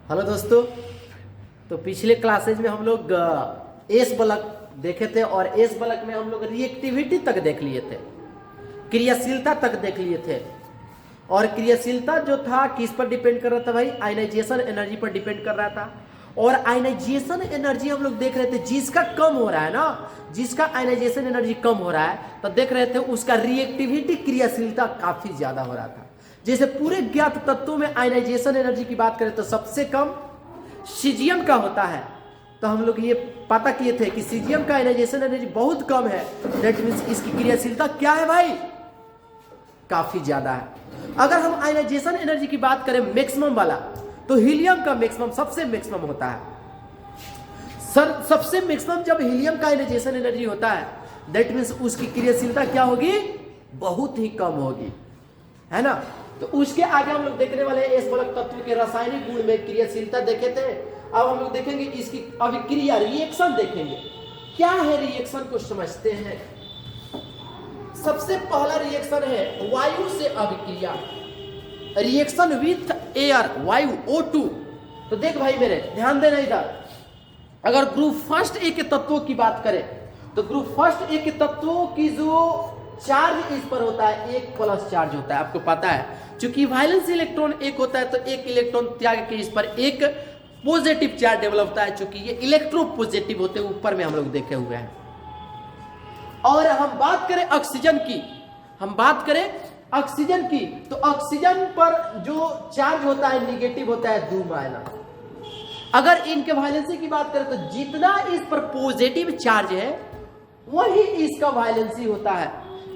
Hello दोस्तों, तो पिछले क्लासेज में हम लोग एस बलक देखे थे और एस बलक में हम लोग रिएक्टिविटी तक देख लिए थे, क्रियाशीलता तक देख लिए थे। और क्रियाशीलता जो था किस पर डिपेंड कर रहा था भाई? आयनाइजेशन एनर्जी पर डिपेंड कर रहा था। और आयनाइजेशन एनर्जी हम लोग देख रहे थे, जिसका कम हो रहा है ना, जिसका आयनाइजेशन एनर्जी कम हो रहा है तो देख रहे थे उसका रिएक्टिविटी क्रियाशीलता काफी ज्यादा हो रहा था। जैसे पूरे ज्ञात तत्वों में आयनाइजेशन एनर्जी की बात करें तो सबसे कम सीजियम का होता है। तो हम लोग ये पता किए थे कि सीजियम का आयनाइजेशन एनर्जी बहुत कम है, दैट मींस इसकी क्रियाशीलता क्या है भाई? काफी ज्यादा है। अगर हम आयनाइजेशन एनर्जी की बात करें मैक्सिमम वाला, तो हीलियम का मैक्सिमम सबसे मैक्सिमम होता है। सबसे मैक्सिमम जब हीलियम का आयनाइजेशन एनर्जी होता है, दैट मींस उसकी क्रियाशीलता क्या होगी? बहुत ही कम होगी, है ना। तो उसके आगे हम लोग देखने वाले एस बलक तत्व के रासायनिक गुण में क्रियाशीलता देखे थे। अब हम लोग देखेंगे इसकी अभिक्रिया, रिएक्शन देखेंगे। क्या है रिएक्शन को समझते हैं। सबसे पहला रिएक्शन है वायु से अभिक्रिया, रिएक्शन विथ एयर, वायु O2। तो देख भाई मेरे, ध्यान देना इधर। अगर ग्रुप फर्स्ट ए के तत्वों की बात करें तो ग्रुप फर्स्ट ए के तत्वों की जो चार्ज इस पर होता है, 1+ चार्ज होता है। आपको पता है चूंकि वायलेंस इलेक्ट्रॉन एक होता है तो एक इलेक्ट्रॉन त्याग के इस पर एक पॉजिटिव चार्ज डेवलप होता है, चूंकि ये इलेक्ट्रोपॉजिटिव होते हैं, ऊपर में हम लोग देखे हुए हैं। और हम बात करें ऑक्सीजन की, ऑक्सीजन की, तो ऑक्सीजन पर जो चार्ज होता है निगेटिव होता है 2 माइनस। अगर इनके वायलेंसी की बात करें तो जितना इस पर पॉजिटिव चार्ज है वही इसका वायलेंसी होता है,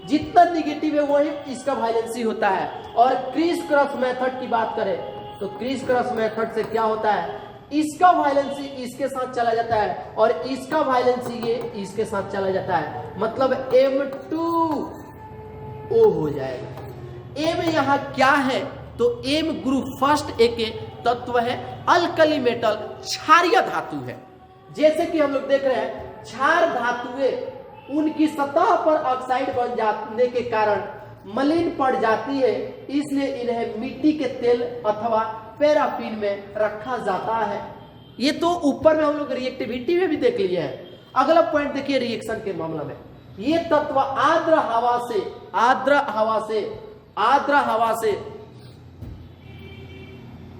जितना निगेटिव है वही इसका वायलेंसी होता है। और क्रिस क्रॉस मेथड की बात करें तो क्रिस क्रॉस मेथड से क्या होता है? इसका वायलेंसी इसके साथ चला जाता है और इसका वायलेंसी ये इसके साथ चला जाता है, मतलब M2O हो जाएगा। M यहां क्या है? तो M ग्रुप फर्स्ट ए के तत्व है, अल्कली मेटल, क्षारीय धातु है। जैसे कि हम लोग देख रहे हैं क्षार धातुएं उनकी सतह पर ऑक्साइड बन जाने के कारण मलिन पड़ जाती है, इसलिए इन्हें मिट्टी के तेल अथवा पैराफिन में रखा जाता है। ये तो ऊपर में हम लोग रिएक्टिविटी में भी देख लिए हैं। अगला पॉइंट देखिए रिएक्शन के मामला में, ये तत्व आर्द्र हवा से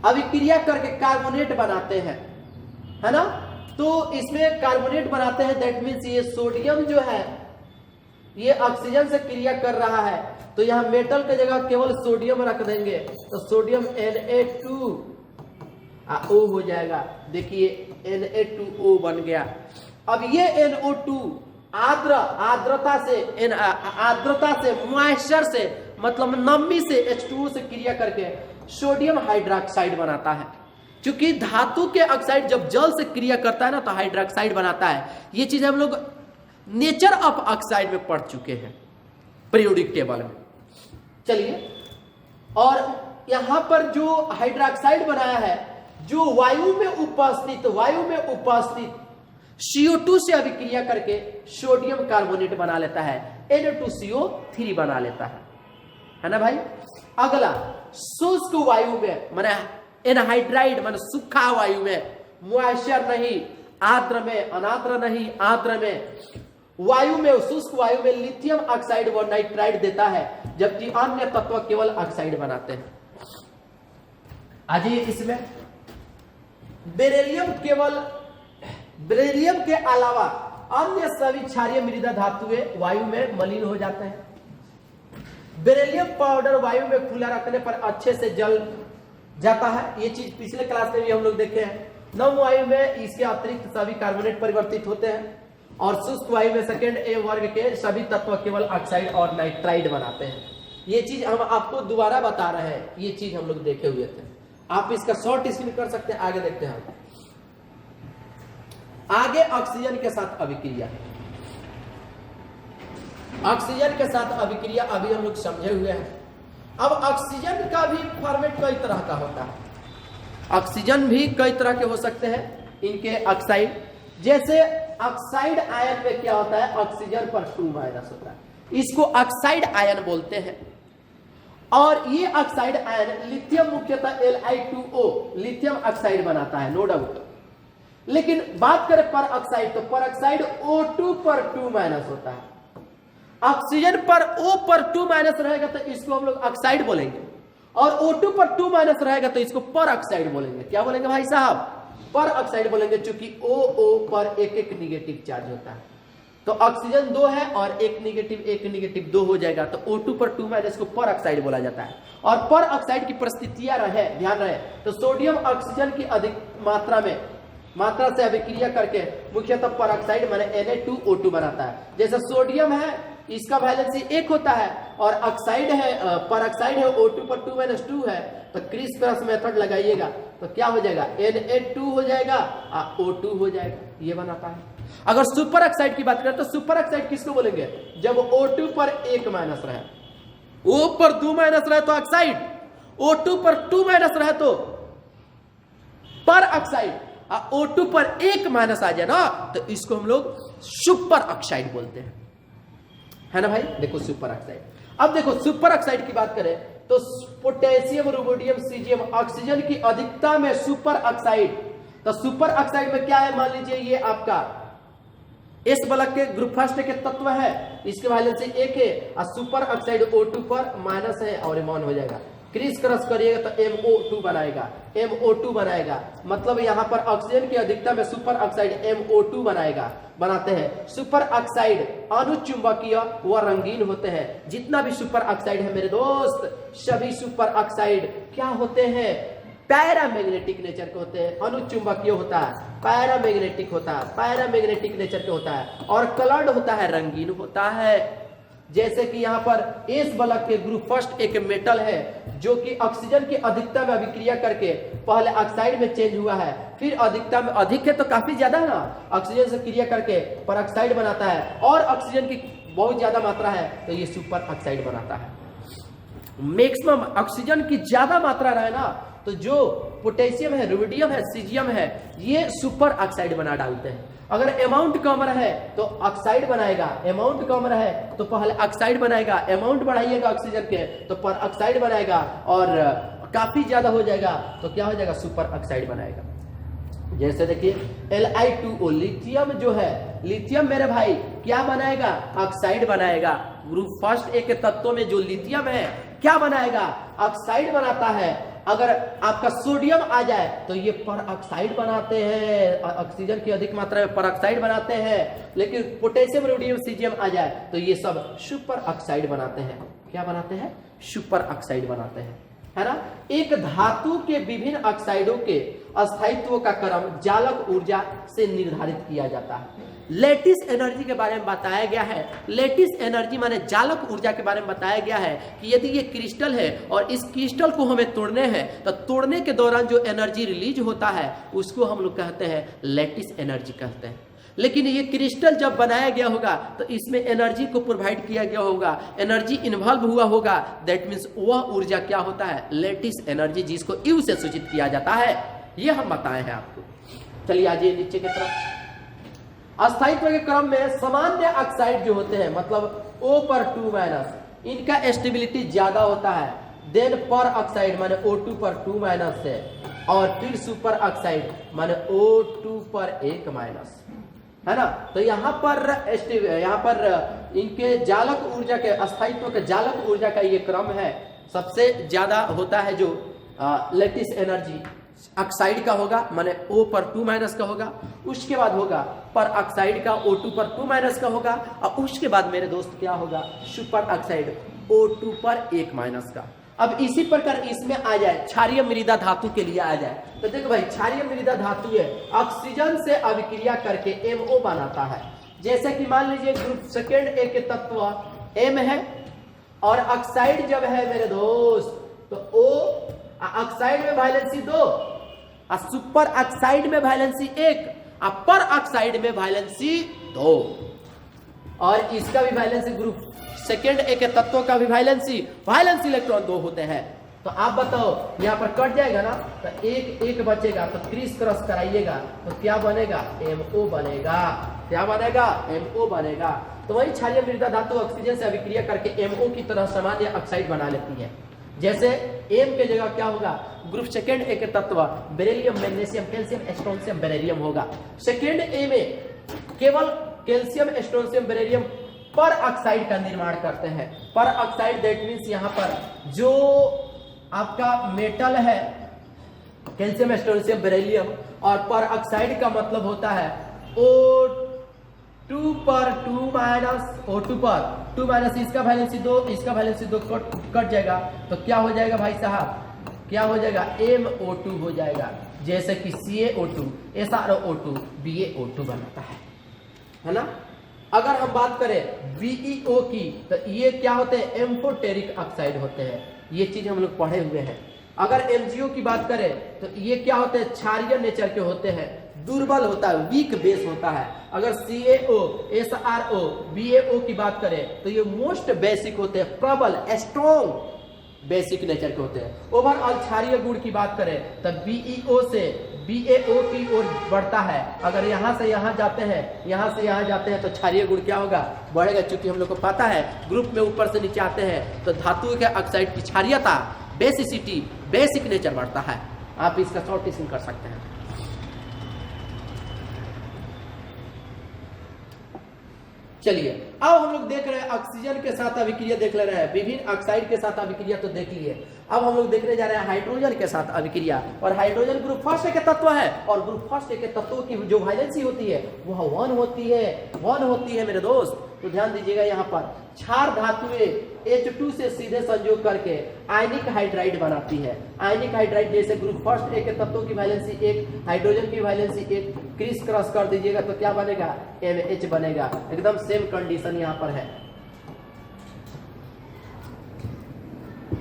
अभिक्रिया करके कार्बोनेट बनाते हैं, है ना। तो इसमें कार्बोनेट बनाते हैं, दैट मीन्स ये सोडियम जो है ये ऑक्सीजन से क्रिया कर रहा है, तो यहां मेटल की जगह केवल सोडियम रख देंगे तो सोडियम Na2O हो जाएगा। देखिए Na2O बन गया। अब ये NO2 आर्द्रता से मॉइस्चर से, मतलब नमी से, H2O से क्रिया करके सोडियम हाइड्रोक्साइड बनाता है। क्योंकि धातु के ऑक्साइड जब जल से क्रिया करता है ना तो हाइड्रोक्साइड बनाता है। ये चीज हम लोग नेचर ऑफ ऑक्साइड में पढ़ चुके हैं पीरियोडिक टेबल में। चलिए, और यहां पर जो हाइड्रोक्साइड बनाया है, जो वायु में उपस्थित CO2 से अभिक्रिया करके सोडियम कार्बोनेट बना लेता है, Na2CO3 बना लेता है ना भाई। अगला शुष्क वायु में, माने एनहाइड्राइड, माने सूखा वायु में, मॉइस्चर नहीं, आर्द्र में, अनाद्र नहीं, आर्द्र में, वायु में, शुष्क वायु में लिथियम ऑक्साइड व नाइट्राइड देता है, जबकि अन्य तत्व केवल ऑक्साइड बनाते हैं। आइए इसमें बेरिलियम के अलावा अन्य सभी क्षारीय मृदा धातुएं वायु में मलिन हो जाते हैं। बेरिलियम पाउडर वायु में खुला रखने पर अच्छे से जल जाता है। ये चीज पिछले क्लास में भी हम लोग देखे हैं। नम वायु में इसके अतिरिक्त सभी कार्बोनेट परिवर्तित होते हैं और शुष्क वायु में सेकेंड ए वर्ग के सभी तत्व केवल ऑक्साइड और नाइट्राइड बनाते हैं। ये चीज हम आपको दोबारा बता रहे हैं, ये चीज हम लोग देखे हुए थे। आप इसका शॉर्ट स्क्रीन कर सकते हैं। आगे देखते हैं, आगे ऑक्सीजन के साथ अभिक्रिया। ऑक्सीजन के साथ अभिक्रिया अभी हम लोग समझे हुए हैं। अब ऑक्सीजन का भी फॉर्मेट कई तरह का होता है। ऑक्सीजन भी कई तरह के हो सकते हैं, इनके ऑक्साइड। जैसे ऑक्साइड आयन में क्या होता है? ऑक्सीजन पर 2 माइनस होता है, इसको ऑक्साइड आयन बोलते हैं। और ये ऑक्साइड आयन लिथियम मुख्यतः Li2O लिथियम ऑक्साइड बनाता है, नो डाउट। लेकिन बात करें पर ऑक्साइड, तो पर ऑक्साइड O2 पर 2- होता है। ऑक्सीजन पर O पर 2- रहेगा तो इसको हम लोग ऑक्साइड बोलेंगे, और O2 पर 2- रहेगा तो इसको पर ऑक्साइड बोलेंगे। क्या बोलेंगे भाई साहब? पर ऑक्साइड बोलेंगे, चूंकि OO पर एक निगेटिव चार्ज होता है। तो ऑक्सीजन 2 है और एक निगेटिव 2 हो जाएगा, तो O2 पर 2- को पर ऑक्साइड बोला जाता है। और पर ऑक्साइड की परिस्थितियां रहे, ध्यान रहे, तो सोडियम ऑक्सीजन की अधिक मात्रा से अभिक्रिया करके मुख्यतः पर ऑक्साइड माने Na2O2 बनाता है। जैसे सोडियम है, इसका वैलेंसी 1 होता है, और ऑक्साइड है, पर ऑक्साइड है O2 पर 2- है, तो क्रिस क्रॉस मेथड लगाइएगा तो क्या हो जाएगा? Na2 हो जाएगा और O2 हो जाएगा, ये बनाता है। अगर सुपर ऑक्साइड की बात करें तो सुपर ऑक्साइड किसको बोलेंगे? जब O2 पर 1- रहे, O पर 2- रहे तो ऑक्साइड, O2 पर 2- रहे तो पर ऑक्साइड, O2 पर 1- आ जाए ना तो इसको हम लोग सुपर ऑक्साइड बोलते हैं, है ना भाई। देखो सुपर ऑक्साइड। अब देखो सुपर ऑक्साइड की बात करें तो पोटेशियम, रुबिडियम, सीजियम, ऑक्सीजन की अधिकता में सुपर ऑक्साइड। तो सुपर ऑक्साइड में क्या है? मान लीजिए ये आपका एस बलक के ग्रुप फर्स्ट के तत्व है, इसके वैलेंसी 1 है, और सुपर ऑक्साइड O2 पर माइनस है और एमोन हो जाएगा। क्रिस क्रॉस करिएगा तो MO2 बनाएगा। मतलब यहां पर ऑक्सीजन की अधिकता में सुपर ऑक्साइड MO2 बनाते हैं। सुपर ऑक्साइड अनुचुंबकीय व रंगीन होते हैं। जितना भी सुपर ऑक्साइड है मेरे दोस्त, सभी सुपर ऑक्साइड क्या होते हैं? पैरामैग्नेटिक नेचर के होते हैं। अनुचुंबकीय होता है, पैरामैग्नेटिक नेचर के होता है, और कलर्ड होता है, रंगीन होता है। जैसे कि यहाँ पर एस बलक के ग्रुप फर्स्ट एक मेटल है जो कि ऑक्सीजन की अधिकता में अभिक्रिया करके पहले ऑक्साइड में चेंज हुआ है, फिर अधिकता में, अधिक है तो काफी ज्यादा है ना, ऑक्सीजन से क्रिया करके पर ऑक्साइड बनाता है, और ऑक्सीजन की बहुत ज्यादा मात्रा है तो ये सुपर ऑक्साइड बनाता है। मैक्सिमम ऑक्सीजन की ज्यादा मात्रा रहे ना तो जो पोटेशियम है, रुबिडियम है, सीजियम है, ये सुपर ऑक्साइड बना डालते हैं। अगर अमाउंट कम रहे तो ऑक्साइड बनाएगा, अमाउंट कम रहे तो पहले ऑक्साइड बनाएगा, अमाउंट बढ़ाइएगा ऑक्सीजन के तो पर ऑक्साइड बनाएगा, और काफी ज्यादा हो जाएगा तो क्या हो जाएगा? सुपर ऑक्साइड बनाएगा। जैसे देखिए Li2O लिथियम जो है, लिथियम मेरे भाई क्या बनाएगा? ऑक्साइड बनाएगा। ग्रुप फर्स्ट एक तत्वों में जो लिथियम है क्या बनाएगा? ऑक्साइड बनाता है। अगर आपका सोडियम आ जाए तो ये पर ऑक्साइड बनाते हैं, ऑक्सीजन की अधिक मात्रा में पर ऑक्साइड बनाते हैं। लेकिन पोटेशियम, रुबिडियम, सीजियम आ जाए तो ये सब सुपर ऑक्साइड बनाते हैं। क्या बनाते हैं? सुपर ऑक्साइड बनाते हैं, है ना। एक धातु के विभिन्न ऑक्साइडों के अस्थायित्व का क्रम जालक ऊर्जा से निर्धारित किया जाता है। लेटिस एनर्जी के बारे में बताया गया है। लेटिस एनर्जी माने जालक ऊर्जा के बारे में बताया गया है कि यदि ये क्रिस्टल है और इस क्रिस्टल को हमें तोड़ने हैं तो तोड़ने के दौरान जो एनर्जी रिलीज होता है उसको हम लोग कहते हैं लेटिस एनर्जी कहते हैं। लेकिन ये क्रिस्टल जब बनाया गया होगा तो इसमें एनर्जी को प्रोवाइड किया गया होगा, एनर्जी इन्वॉल्व हुआ होगा, दैट मीन्स वह ऊर्जा क्या होता है? लेटिस एनर्जी, जिसको यू से सूचित किया जाता है। ये हम बताए हैं आपको। चलिए आ जाइए नीचे की तरफ। अस्थायित्व के क्रम में सामान्य ऑक्साइड जो होते हैं, मतलब O पर 2-, इनका स्टेबिलिटी ज्यादा होता है देन पर ऑक्साइड माने O2 पर 2- है, और फिर सुपर ऑक्साइड माने O2 पर 1-, है ना। तो यहाँ पर इनके जालक ऊर्जा के, अस्थायित्व के जालक ऊर्जा का ये क्रम है। सबसे ज्यादा होता है जो लेटिस एनर्जी ऑक्साइड का होगा, माने O पर 2- का होगा। उसके बाद होगा पर ऑक्साइड का O2 पर 2- का होगा, और उसके बाद मेरे दोस्त क्या होगा? सुपर ऑक्साइड O2 पर 1- का। अब इसी प्रकार इसमें आ जाए क्षारीय मृदा धातु के लिए आ जाए तो देखो भाई, क्षारीय मृदा धातु है, ऑक्सीजन से अभिक्रिया करके MO बनाता है। जैसे कि मान लीजिए ग्रुप सेकेंड ए के तत्व M है, और ऑक्साइड जब है मेरे दोस्त तो O, ऑक्साइड में वैलेंसी 2, और सुपर ऑक्साइड में वैलेंसी 1, और पर ऑक्साइड में वैलेंसी 2, और इसका भी वैलेंसी ग्रुप सेकेंड ए के तत्वों का भी वैलेंसी इलेक्ट्रॉन 2 होते हैं। तो आप बताओ यहाँ पर कट जाएगा ना तो एक बचेगा, तो क्रिस क्रॉस कराइएगा तो क्या बनेगा? MO बनेगा। क्या बनेगा? MO बनेगा। तो वही क्षारीय मृदा धातु ऑक्सीजन से अभिक्रिया करके MO की तरह सामान्य ऑक्साइड बना लेती है। जैसे एम के जगह क्या होगा, ग्रुप सेकेंड ए के तत्व beryllium, magnesium, calcium, strontium, beryllium होगा। सेकेंड ए में केवल कैल्शियम, स्ट्रोंशियम, बेरिलियम पर ऑक्साइड का निर्माण करते हैं। पर ऑक्साइड दैट मीन्स यहाँ पर जो आपका मेटल है कैल्शियम, स्ट्रोंशियम, बेरिलियम, और पर ऑक्साइड का मतलब होता है O2 पर 2 माइनस O2 पर 2 माइनस इसका वैलेंसी 2, इसका वैलेंसी 2 कट जाएगा, तो क्या हो जाएगा भाई साहब, क्या हो जाएगा, MO2 हो जाएगा। जैसे कि CaO2, SrO2, BaO2 बनाता है ना। अगर हम बात करें BeO की, तो ये क्या होते हैं, एम्फोटेरिक ऑक्साइड होते हैं। ये चीज हम लोग पढ़े हुए हैं। अगर MgO की बात करें तो ये क्या होते हैं, क्षारीय नेचर के होते हैं, दुर्बल होता है, वीक बेस होता है। अगर CaO, SrO, BaO की बात करें तो ये मोस्ट बेसिक होते हैं, प्रबल, स्ट्रॉन्ग बेसिक नेचर के होते हैं। ओवरऑल क्षारीय गुण की बात करें तो BeO से BaO की ओर बढ़ता है। अगर यहाँ से यहाँ जाते हैं, यहाँ से यहाँ जाते हैं, तो क्षारीय गुण क्या होगा, बढ़ेगा। क्योंकि हम लोग को पता है ग्रुप में ऊपर से नीचे आते हैं तो धातु के ऑक्साइड की क्षारीयता, बेसिसिटी, बेसिक नेचर बढ़ता है। आप इसका शॉर्टेशन कर सकते हैं। चलिए अब हम लोग देख रहे हैं ऑक्सीजन के साथ अभिक्रिया देख ले रहे हैं, विभिन्न ऑक्साइड के साथ अभिक्रिया तो देख लिए। अब हम लोग देखने जा रहे हैं हाइड्रोजन के साथ अभिक्रिया। और हाइड्रोजन ग्रुप फर्स्ट के तत्व है, और ग्रुप फर्स्ट के तत्वों की जो वैलेंसी होती है वह 1 होती है मेरे दोस्त। तो ध्यान दीजिएगा, यहाँ पर क्षार धातुएं H2 से सीधे संयोग करके आयनिक हाइड्राइड बनाती है। आयनिक हाइड्राइड जैसे ग्रुप फर्स्ट ए के तत्वों की वैलेंसी 1, हाइड्रोजन की वैलेंसी 1, क्रिस क्रॉस कर दीजिएगा तो क्या बनेगा, MH बनेगा। एकदम सेम कंडीशन यहाँ पर है।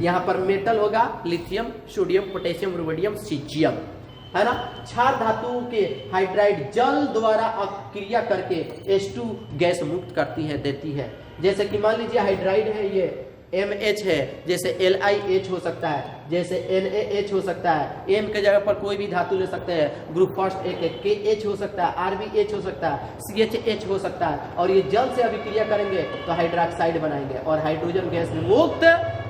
यहाँ पर मेटल होगा lithium, sodium, potassium, rubidium, caesium, है ना। क्षार धातुओं के हाइड्राइड जल द्वारा क्रिया करके H2 गैस मुक्त करती है, देती है। जैसे कि मान लीजिए हाइड्राइड है, ये MH है, जैसे LiH हो सकता है, जैसे NaH हो सकता है। M के जगह पर कोई भी धातु ले सकते हैं, ग्रुप फर्स्ट एक KH हो सकता है, RBH हो सकता है, CHH हो सकता है। और ये जल से अभिक्रिया करेंगे तो हाइड्रोक्साइड बनाएंगे और हाइड्रोजन गैस मुक्त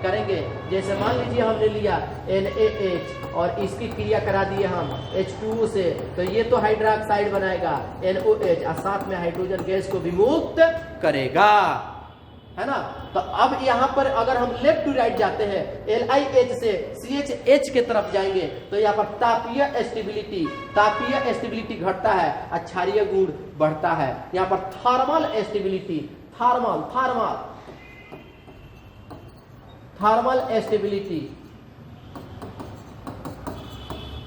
करेंगे। जैसे मान लीजिए हमने लिया NaH और इसकी क्रिया करा दिए हम H2O से, तो ये तो हाइड्रोक्साइड बनाएगा NOH और साथ में हाइड्रोजन गैस को भी मुक्त करेगा, है ना। तो अब यहाँ पर अगर हम लेफ्ट टू राइट जाते हैं, LiH से CHH के तरफ जाएंगे तो यहाँ पर तापीय स्टेबिलिटी घटता है और क्षारीय गुण बढ़ता है। यहाँ पर थर्मल स्टेबिलिटी,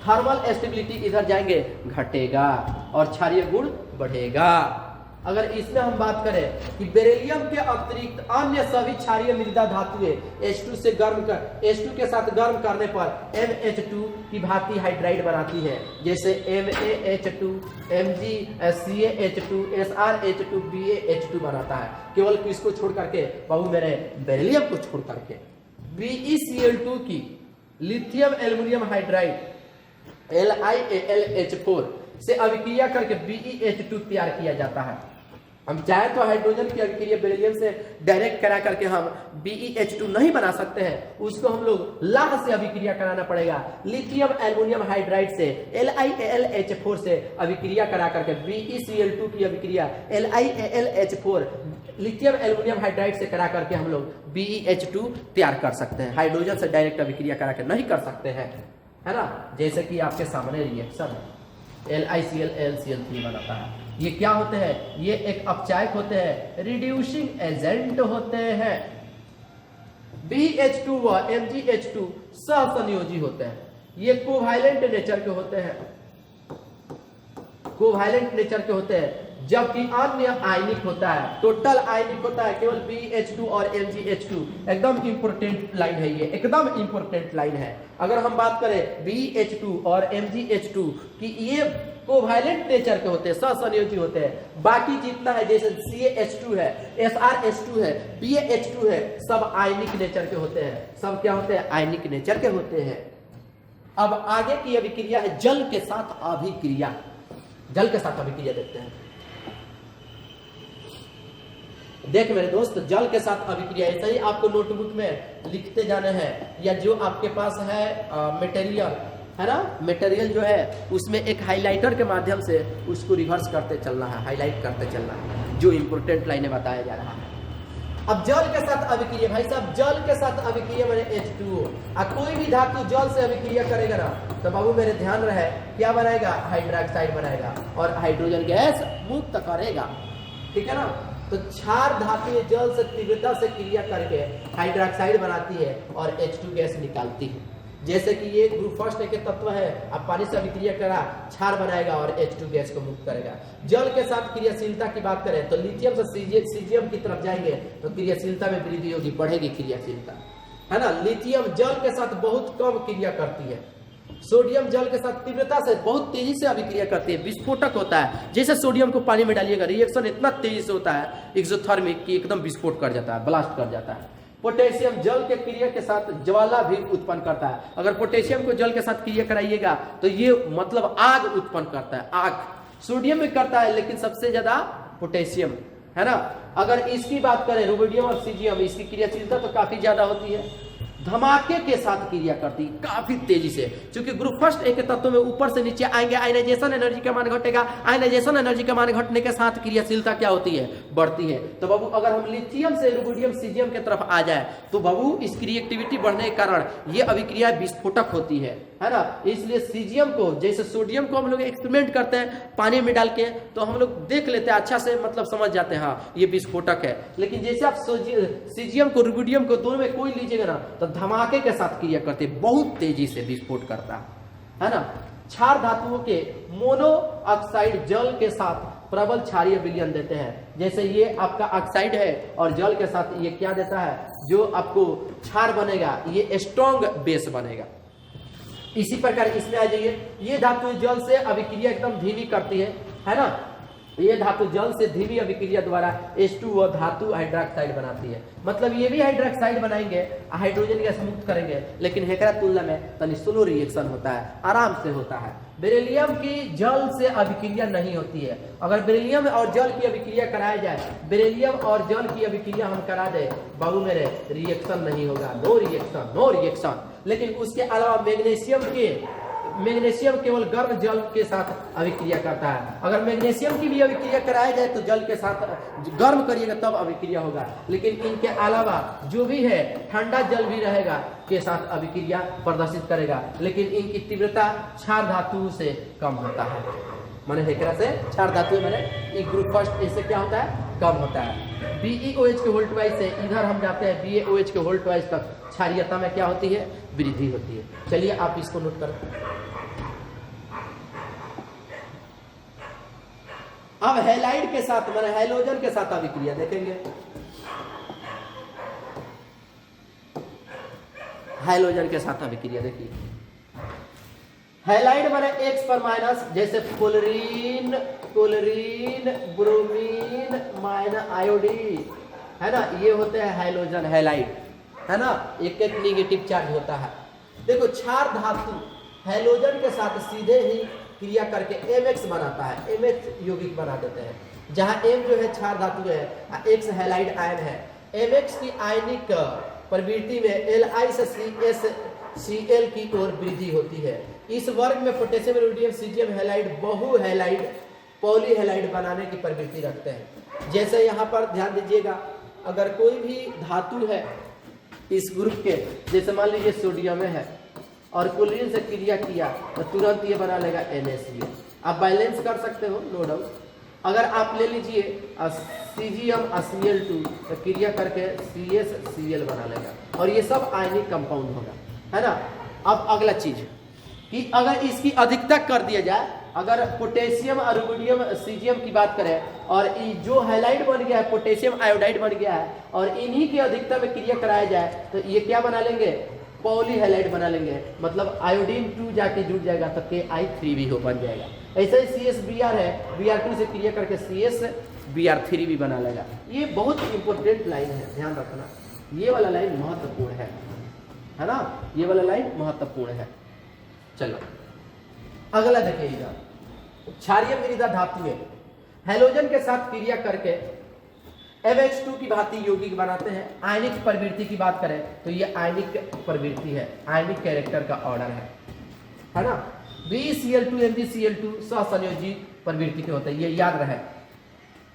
थर्मल स्टेबिलिटी इधर जाएंगे घटेगा और क्षारीय गुण बढ़ेगा। अगर इसमें हम बात करें कि बेरिलियम के अतिरिक्त अन्य सभी क्षारीय मृदा धातुएं H2 के साथ गर्म करने पर MH2 की भांति हाइड्राइड बनाती है। जैसे MaH2, MgCaH2, SrH2, BaH2 बनाता है। केवल किसको छोड़ करके बाबू मेरे, बेरिलियम को छोड़ करके। BeCl2 की लिथियम एल्युमिनियम हाइड्राइड LiAlH4 से अभिक्रिया करके BeH2 तैयार किया जाता है। हम चाहे तो हाइड्रोजन की अभिक्रिया बेरिलियम से डायरेक्ट करा करके हम BeH2 नहीं बना सकते हैं, उसको हम लोग लाह से अभिक्रिया कराना पड़ेगा। लिथियम एल्युमिनियम हाइड्राइड से LiAlH4 से अभिक्रिया करा करके BeCl2 की अभिक्रिया LiAlH4 लिथियम एल्युमिनियम हाइड्राइड से करा करके हम लोग BeH2 तैयार कर सकते हैं। हाइड्रोजन से डायरेक्ट अभिक्रिया करा के नहीं कर सकते हैं, है ना। जैसे कि आपके सामने रिएक्शन LiCl LCl3 बनाता है। ये क्या होते हैं, ये एक अपचायक होते हैं, रिड्यूसिंग एजेंट होते हैं। BH2 व MgH2 सहसंयोजी होते हैं। ये कोवैलेंट नेचर के होते हैं, जबकि अन्य आयनिक होता है, टोटल आयनिक होता है केवल BH2 और MgH2। एकदम इंपोर्टेंट लाइन है, ये एकदम इंपोर्टेंट लाइन है। अगर हम बात करें BH2 और MgH2 की, ये कोवैलेंट नेचर के होते हैं, सहसंयोजी होते हैं। बाकी जितना है जैसे CaH2 है, SrH2 है, BaH2 है, सब आयनिक नेचर के होते हैं। सब क्या होते हैं, आयनिक नेचर के होते हैं। अब आगे की अभिक्रिया है जल के साथ अभिक्रिया। देखते हैं। देख मेरे दोस्त, जल के साथ अभिक्रिया ऐसा ही आपको नोटबुक में लिखते जाने हैं, या जो आपके पास है मटेरियल है ना, मटेरियल जो है उसमें एक हाइलाइटर के माध्यम से उसको रिवर्स करते चलना है, हाईलाइट करते चलना है, जो इंपोर्टेंट लाइनें बताया जा रहा है। अब जल के साथ अभिक्रिया, भाई साहब जल के साथ अभिक्रिया मैंने H2O, कोई भी धातु जल से अभिक्रिया करेगा ना तो बाबू मेरे ध्यान रहे क्या बनाएगा, हाइड्रोक्साइड बनाएगा और हाइड्रोजन गैस मुक्त करेगा, ठीक है ना। तो क्षार धातु जल से तीव्रता से क्रिया करके हाइड्रोक्साइड बनाती है और H2 गैस निकालती है। जैसे कि ये ग्रुप फर्स्ट के तत्व है, अब पानी से अभिक्रिया करा क्षार बनाएगा और H2 गैस को मुक्त करेगा। जल के साथ क्रियाशीलता की बात करें तो लिथियम से सीजियम की तरफ जाएंगे तो क्रियाशीलता में वृद्धि होगी, बढ़ेगी क्रियाशीलता, है ना। लिथियम जल के साथ बहुत कम क्रिया करती है, सोडियम जल के साथ तीव्रता से बहुत तेजी से अभिक्रिया करती है, विस्फोटक होता है। जैसे सोडियम को पानी में डालिएगा रिएक्शन इतना तेजी से होता है एक्सोथर्मिक कि एकदम विस्फोट कर जाता है, ब्लास्ट कर जाता है। पोटेशियम जल के क्रिया के साथ ज्वाला भी उत्पन्न करता है। अगर पोटेशियम को जल के साथ क्रिया कराइएगा तो ये मतलब आग उत्पन्न करता है, आग। सोडियम भी करता है लेकिन सबसे ज्यादा पोटेशियम, है ना। अगर इसकी बात करें रुबिडियम और सीजियम, इसकी क्रियाशीलता तो काफी ज्यादा होती है, धमाके के साथ क्रिया करती है काफी तेजी से, क्योंकि ग्रुप फर्स्ट एक तत्व में ऊपर से नीचे आएंगे, आयनाइजेशन एनर्जी का मान घटेगा, आयनाइजेशन एनर्जी का मान घटने के साथ क्रियाशीलता क्या होती है, बढ़ती है। तो बाबू अगर हम लिथियम से रुबिडियम सीजियम के तरफ आ जाए तो बाबू इस रिएक्टिविटी बढ़ने के कारण ये अभिक्रिया विस्फोटक होती है ना। इसलिए सीजियम को, जैसे सोडियम को हम लोग एक्सपेरिमेंट करते हैं पानी में डाल के तो हम लोग देख लेते हैं अच्छा से, मतलब समझ जाते हैं हाँ ये विस्फोटक है। लेकिन जैसे आप सीजियम को रुबिडियम को दोनों में कोई लीजिएगा ना तो धमाके के साथ क्रिया करते, बहुत तेजी से विस्फोट करता है ना। क्षार धातुओं के मोनो ऑक्साइड जल के साथ प्रबल क्षारीय विलयन देते हैं। जैसे ये आपका ऑक्साइड है और जल के साथ ये क्या देता है, जो आपको क्षार बनेगा ये स्ट्रॉन्ग बेस बनेगा। इसी प्रकार इसमें आ जाइए, ये धातु जल से अभिक्रिया एकदम धीमी करती है ना। ये धातु जल से धीमी अभिक्रिया द्वारा H2O धातु हाइड्रोक्साइड बनाती है, मतलब ये भी हाइड्रोक्साइड बनाएंगे, हाइड्रोजन गैस मुक्त करेंगे, लेकिन हेकरा तुलना में तनी स्लो रिएक्शन होता है, आराम से होता है। बेरिलियम की जल से अभिक्रिया नहीं होती है। अगर बेरिलियम और जल की अभिक्रिया कराया जाए, बेरिलियम और जल की अभिक्रिया हम करा दे बाबू मेरे, रिएक्शन नहीं होगा, नो रिएक्शन, नो रिएक्शन। लेकिन उसके अलावा मैग्नीशियम केवल गर्म जल के साथ अभिक्रिया करता है। अगर मैग्नीशियम की भी अभिक्रिया कराया जाए तो जल के साथ गर्म करिएगा तब अभिक्रिया होगा। लेकिन इनके अलावा जो भी है ठंडा जल भी रहेगा के साथ अभिक्रिया प्रदर्शित करेगा, लेकिन इनकी तीव्रता क्षार धातु से कम होता है। माने हेकरा से क्षार धातु माने ग्रुप फर्स्ट इससे क्या होता है, कम होता है। BeOH के होल्ट वाइज से इधर हम जाते हैं BaOH के होल्ट वाइज तक क्षारीयता में क्या होती है, वृद्धि होती है। चलिए आप इसको नोट करें। अब हैलाइड के साथ माने हैलोजन के साथ अभिक्रिया देखेंगे। हैलोजन के साथ अभिक्रिया देखिए, हैलाइड माने X पर माइनस, जैसे फ्लोरीन, ब्रोमीन, माइनस आयोडीन, है ना, ये होते हैं हैलोजन, हैलाइड, है ना, एक एक निगेटिव चार्ज होता है। देखो क्षार धातु हैलोजन के साथ सीधे ही क्रिया करके MX बनाता है, MX यौगिक बना देते हैं। जहां M जो है क्षार धातु है, X हैलाइड आयन है। MX की आयनिक प्रवृत्ति में Li से Cl की ओर वृद्धि होती है। इस वर्ग में पोटेशियम, रुबिडियम, सीजियम हैलाइड बहु हैलाइड, पॉली हैलाइड बनाने की प्रवृत्ति रखते हैं। जैसे यहाँ पर ध्यान दीजिएगा, अगर कोई भी धातु है इस ग्रुप के, जैसे मान लीजिए सोडियम है और क्लोरीन से क्रिया किया तो तुरंत ये बना लेगा NaCl। आप बैलेंस कर सकते हो, नो डाउट। अगर आप ले लीजिए सीजियम Cl2 तो क्रिया करके CsCl बना लेगा और ये सब आयनिक कंपाउंड होगा, है ना। अब अगला चीज कि अगर इसकी अधिकता कर दिया जाए, अगर पोटेशियम और रुबिडियम सीजियम की बात करें और जो हैलाइड बन गया है पोटेशियम आयोडाइड बन गया है और इन्हीं की अधिकता में क्रिया कराया जाए तो ये क्या बना लेंगे, पॉली हैलाइड बना लेंगे। मतलब आयोडीन 2 जाके जुड़ जाएगा तो Ki3 भी हो बन जाएगा। ऐसे ही CsBr है, Br2 से क्रिया करके CsBr3 भी बना लेगा। ये बहुत इंपॉर्टेंट लाइन है, ध्यान रखना, ये वाला लाइन महत्वपूर्ण है ना, ये वाला लाइन महत्वपूर्ण है। चलो अगला देखिएगा, क्षारीय मृदा धातुएं हैलोजन के साथ क्रिया करके MH2 की भांति यौगिक बनाते हैं। आयनिक प्रवृत्ति की बात करें तो ये आयनिक प्रवृत्ति है, आयनिक कैरेक्टर का ऑर्डर है ना। BeCl2 MgCl2 सहसंयोजी प्रवृत्ति के होते हैं, ये याद रहे,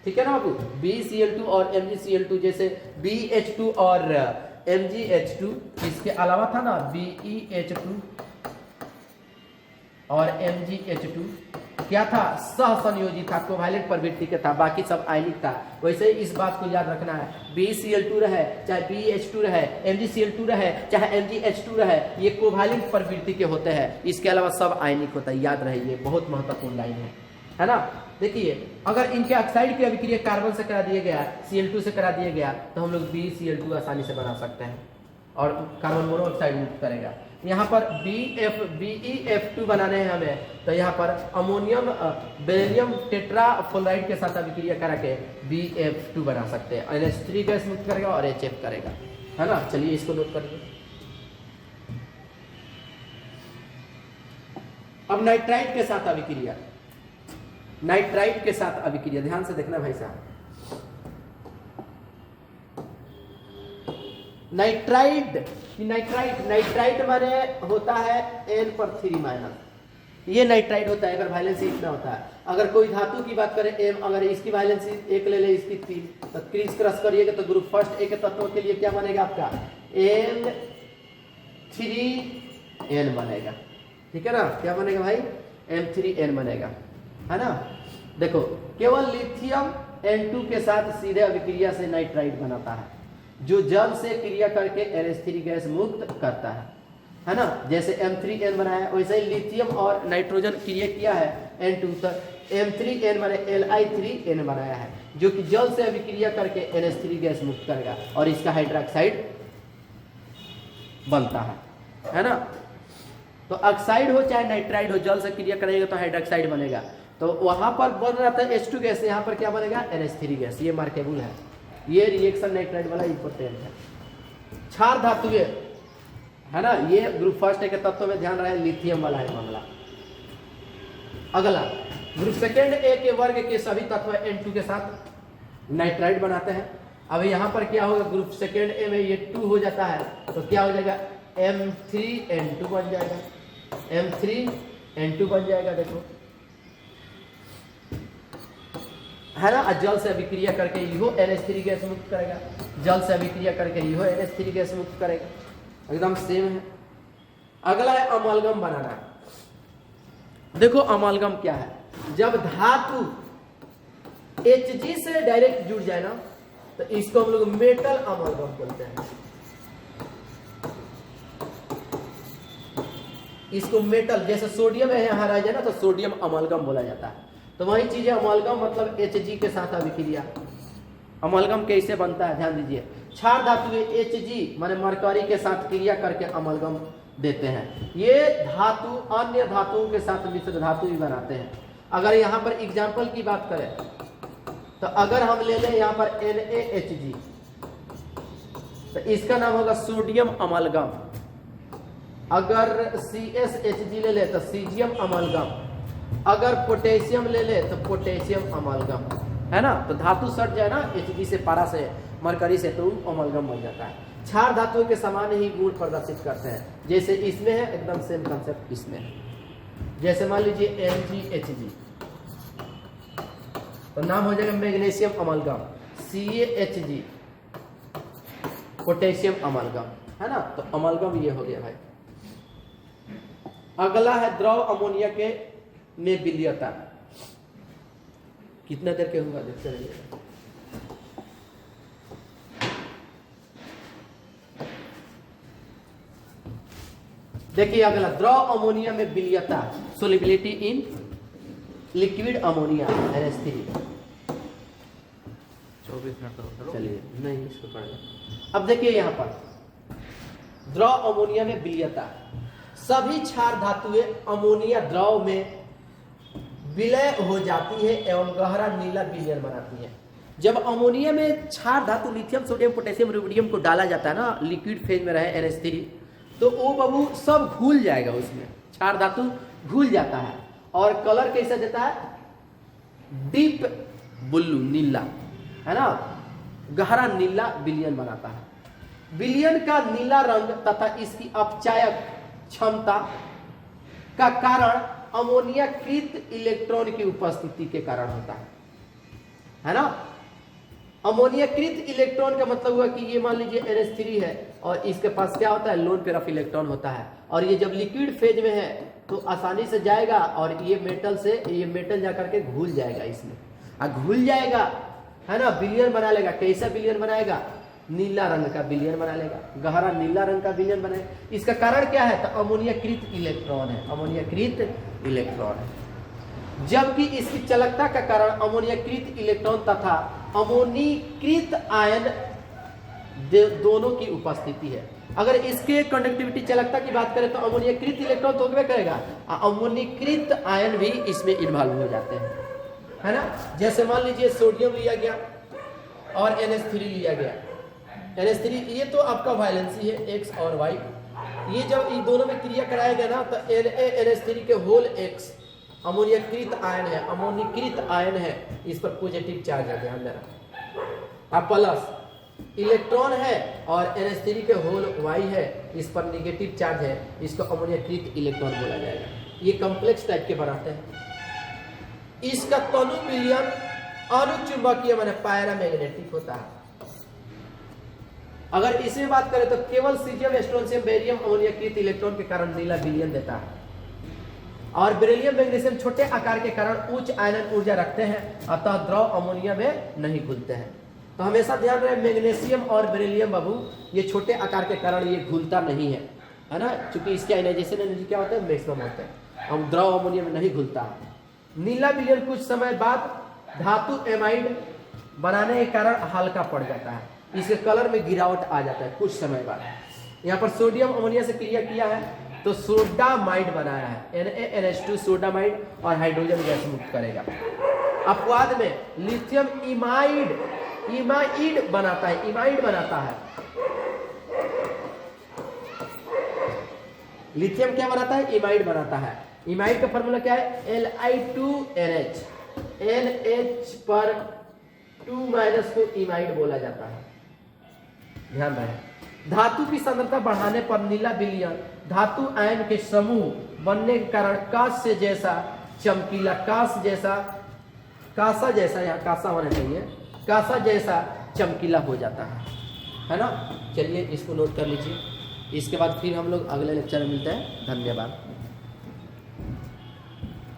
ठीक है ना बाबू। BeCl2 और MgCl2 जैसे BH2 और MgH2, इसके अलावा था ना BeH2 और MgH2, क्या था, सहसंयोजी था, कोवैलेंट प्रवृत्ति के था, बाकी सब आयनिक था। वैसे ही इस बात को याद रखना है, BeCl2 रहे चाहे BH2 रहे, MgCl2 रहे चाहे MgH2 रहे, ये कोवैलेंट प्रवृत्ति के होते हैं, इसके अलावा सब आयनिक होता है, याद रहे, ये बहुत महत्वपूर्ण लाइन है ना। देखिए अगर इनके ऑक्साइड की अभिक्रिया कार्बन से करा दिया गया, Cl2 से करा दिया गया, तो हम लोग BeCl2 आसानी से बना सकते हैं और कार्बन मोनोऑक्साइड मुक्त करेगा। यहाँ पर BeF2 बनाने हैं हमें, तो यहाँ पर अमोनियम बेरिलियम टेट्राफ्लोराइड के साथ अभिक्रिया करा के BeF2 बना सकते हैं, NH3 गैस मुक्त करेगा और HF करेगा, है ना। चलिए इसको नोट करिए। अब नाइट्राइट के साथ अभिक्रिया, नाइट्राइट के साथ अभिक्रिया ध्यान से देखना भाई साहब। नाइट्राइट माने होता है N पर 3 माइनस, ये नाइट्राइट होता है अगर वैलेंसी इतना होता है। अगर कोई धातु की बात करें M, अगर इसकी वैलेंसी 1 ले ले, इसकी 3, तो क्रीज क्रॉस करिएगा तो ग्रुप फर्स्ट A के तत्वों के लिए क्या बनेगा आपका M3N बनेगा, ठीक है ना। क्या बनेगा भाई, M3N बनेगा, है ना। देखो केवल लिथियम N2 के साथ सीधे अभिक्रिया से नाइट्राइट बनाता है, जो जल से क्रिया करके NH3 गैस मुक्त करता है ना। जैसे M3N बनाया वैसे ही लिथियम और नाइट्रोजन क्रिया किया है N2, तो M3N माने Li3N बनाया है, जो कि जल से अभिक्रिया करके NH3 गैस मुक्त करेगा और इसका हाइड्रोक्साइड बनता है ना। तो ऑक्साइड हो चाहे नाइट्राइड हो, जल से क्रिया करेगा तो हाइड्रोक्साइड बनेगा। तो वहां पर बन रहा था H2 गैस, यहाँ पर क्या बनेगा NH3 गैस, ये मार्केबल है, ये रिएक्शन नाइट्राइड वाला इंपोर्टेंट है। क्षार धातु है ना, ये ग्रुप फर्स्ट के तत्व में ध्यान रहे, लिथियम वाला है मामला। अगला ग्रुप सेकेंड ए के वर्ग के सभी तत्व N2 के साथ नाइट्राइड बनाते हैं। अब यहाँ पर क्या होगा, ग्रुप सेकेंड ए में ये 2 हो जाता है, तो क्या हो जाएगा M3N2 बन जाएगा, M3N2 बन जाएगा, देखो है ना। जल से अभिक्रिया करके इहो NH3 गैस मुक्त करेगा, जल से अभिक्रिया करके इहो NH3 गैस मुक्त करेगा, एकदम सेम है। अगला है अमालगम बनाना। देखो अमालगम क्या है, जब धातु Hg से डायरेक्ट जुड़ जाए ना, तो इसको हम लोग मेटल अमालगम बोलते हैं। इसको मेटल, जैसे सोडियम है यहाँ रह जाए ना, तो सोडियम अमालगम बोला जाता है। तो वही चीज है अमालगम, मतलब Hg के साथ अभिक्रिया। अमालगम कैसे बनता है ध्यान दीजिए। क्षार धातु Hg माने मरकरी के साथ क्रिया करके अमालगम देते हैं। ये धातु अन्य धातुओं के साथ मिश्र धातु भी बनाते हैं। अगर यहाँ पर एग्जाम्पल की बात करें तो अगर हम ले लें यहाँ पर NaHg, तो इसका नाम होगा सोडियम अमालगम। अगर CsHg ले ले तो सीजियम अमालगम। अगर पोटेशियम ले ले तो पोटेशियम अमालगम, है ना। तो धातु सट जाए ना Hg से, पारा से, मरकरी से, तो अमालगम बन जाता है। क्षार धातुओं के समान ही गुण प्रदर्शित करते हैं, जैसे इसमें है एकदम सेम कंसेप्ट इसमें है। जैसे मान लीजिए MgHg, तो नाम हो जाएगा मैग्नीशियम अमालगम। CaHg पोटेशियम अमालगम, है ना। तो अमालगम ये हो गया भाई। अगला है द्रव अमोनिया के में विलयता। कितना देर के होगा देखते रहिएगा। देखिए अगला द्रव अमोनिया में विलयता, solubility in liquid ammonia NH3। 24 minute का चलिए नहीं इसको पढ़ेगा। अब देखिए यहाँ पर द्रव अमोनिया में विलयता, सभी क्षार धातुएं अमोनिया द्रव में विलय हो जाती है एवं गहरा नीला विलयन बनाती है। जब अमोनिया में क्षार धातु लिथियम, सोडियम, पोटेशियम, रुबिडियम को डाला जाता है ना, लिक्विड फेज में रहे NH3, तो वो बाबू सब घुल जाएगा, उसमें क्षार धातु घुल जाता है और कलर कैसा देता है, डीप ब्लू, नीला, है ना। गहरा नीला विलयन बनाता है। विलयन का नीला रंग तथा इसकी अपचायक क्षमता का कारण अमोनियाकृत इलेक्ट्रॉन की उपस्थिति के कारण होता है ना। अमोनियाकृत इलेक्ट्रॉन का मतलब हुआ कि ये मान लीजिए NH3 है और इसके पास क्या होता है, लोन पेयर ऑफ इलेक्ट्रॉन होता है, और ये जब लिक्विड फेज में है तो आसानी से जाएगा और ये मेटल जाकर के घुल जाएगा इसमें, घुल जाएगा है ना, विलयन बना लेगा। कैसा विलयन बनाएगा, नीला रंग का विलयन बना लेगा, गहरा नीला रंग का विलयन बनाएगा। इसका कारण क्या है, तो अमोनियाकृत इलेक्ट्रॉन है, अमोनियाकृत इलेक्ट्रॉन है। जबकि इसकी चालकता का कारण अमोनियाकृत इलेक्ट्रॉन तथा अमोनीकृत आयन दोनों की उपस्थिति है। अगर इसके कंडक्टिविटी चालकता की बात करें तो अमोनियाकृत इलेक्ट्रॉन तो होबे करेगा, अमोनीकृत आयन भी इसमें इन्वॉल्व हो जाते हैं, है ना। जैसे मान लीजिए सोडियम लिया गया और NH3 लिया गया। NH3 ये तो आपका वैलेंसी है X और Y, ये जब इन दोनों में क्रिया कराया गया ना तो NH3 के होल X अमोनियाकृत आयन है, अमोनीकृत आयन है, इस पर पॉजिटिव चार्ज है, ध्यान देना। अब प्लस इलेक्ट्रॉन है और NH3 के होल Y है, इस पर नेगेटिव चार्ज है, इसको अमोनियाकृत इलेक्ट्रॉन बोला जाएगा। ये कॉम्प्लेक्स टाइप के बनाते हैं। इसका तनु विलयन अनुचुंबकीय माने पैरामैग्नेटिक होता है। अगर इसमें बात करें तो केवल सीजियम, स्ट्रोंशियम, बेरियम अमोनियाकृत इलेक्ट्रॉन के कारण नीला विलयन देता है, और बेरिलियम मैग्नीशियम छोटे आकार के कारण उच्च आयनन ऊर्जा रखते हैं, अतः द्रव अमोनिया में नहीं घुलते हैं। तो हमेशा ध्यान रहे, मैग्नीशियम और बेरिलियम बाबू ये छोटे आकार के कारण ये घुलता नहीं है ना, क्योंकि इसके आयनाइजेशन एनर्जी क्या होता है, मैक्सिमम होता है, और द्रव अमोनिया में नहीं घुलता। नीला विलयन कुछ समय बाद धातु एमाइड बनाने के कारण हल्का पड़ जाता है, इसके कलर में गिरावट आ जाता है कुछ समय बाद। यहाँ पर सोडियम अमोनिया से क्रिया किया है तो सोडामाइड बनाया है, NaNH2 सोडामाइड, और हाइड्रोजन गैस मुक्त करेगा। अपवाद में लिथियम इमाइड बनाता है, इमाइड बनाता है। लिथियम क्या बनाता है, इमाइड बनाता है। इमाइड का फॉर्मूला क्या है, Li2NH, NH पर 2- को इमाइड बोला जाता है, ध्यान रहे। धातु की सांद्रता बढ़ाने पर नीला विलयन धातु आयन के समूह बनने के कारण कांस्य जैसा चमकीला, कांसा जैसा, यहाँ कांसा होना चाहिए, कांसा जैसा चमकीला हो जाता है ना। चलिए इसको नोट कर लीजिए, इसके बाद फिर हम लोग अगले लेक्चर में मिलते हैं। धन्यवाद।